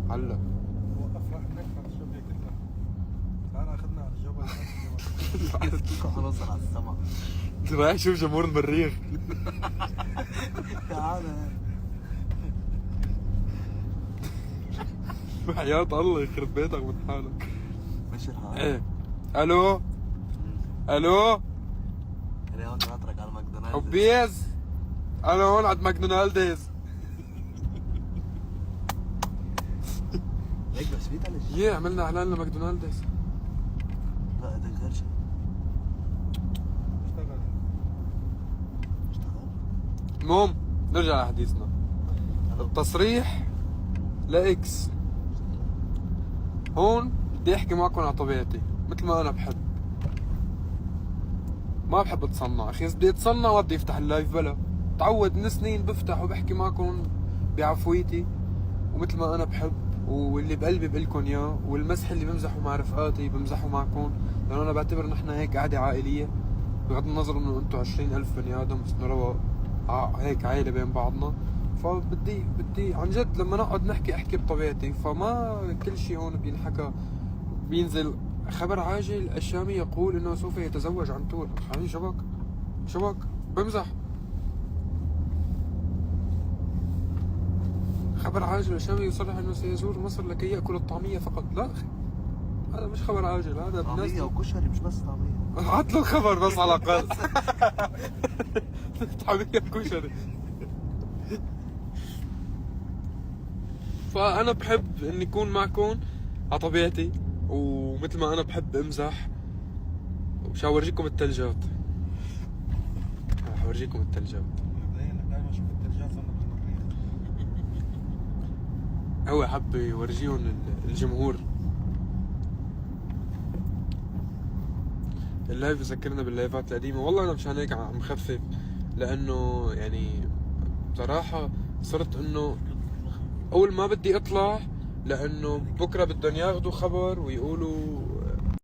هلا وقف راح هناك على الجبل كلها. تعال اخذنا على الجبل. خلاص على السما. رايح شوف جمهور المريخ. تعال. بحياة الله يخرب بيتك من حالك. ماشي الحال. ايه الو الو انا هون ناطرك على ماكدونالدز. حبيز، انا هون عند ماكدونالدز. هيك بس في ثلج. يه عملنا اعلان لماكدونالدز. لا هذا غير شيء. اشتغل. اشتغل. المهم نرجع لحديثنا. التصريح لاكس. هون بدي احكي معكم على طبيعتي مثل ما انا بحب. ما بحب اتصنع اخي، بدي اتصنع ما بدي افتح اللايف بلا. تعود من سنين بفتح وبحكي معكم بعفويتي ومثل ما انا بحب، واللي بقلبي بقلكم اياه، والمزح اللي بمزحه مع رفقاتي بمزحه معكم، لانه انا بعتبر نحن هيك قعده عائليه، بغض النظر انه انتم 20,000 بني ادم بس نروى هيك عائله بين بعضنا. فبدي عن جد لما نقعد نحكي احكي بطبيعتي، فما كل شيء هون بينحكى. بينزل خبر عاجل الشامي يقول انه سوف يتزوج عن طول. حبيبي شبك بمزح. خبر عاجل الشامي يصرح انه سيزور مصر لكي ياكل الطعميه فقط. لا اخي هذا مش خبر عاجل، هذا بالناس طعمية وكشري مش بس طعمية. هات له الخبر بس على الاقل. طعميه كشري. فانا بحب اني اكون معكم على طبيعتي، ومثل ما انا بحب امزح. وش اورجيكم الثلجات. اورجيكم الثلجات. دائما اشوف الثلجات صرنا بالمريخ. هو حب يورجيهم الجمهور. اللايف بذكرنا باللايفات القديمة. والله انا مشان هيك عم خفف، لانه يعني بصراحة صرت انه اول ما بدي اطلع، لانه بكره بدهم ياخذوا خبر ويقولوا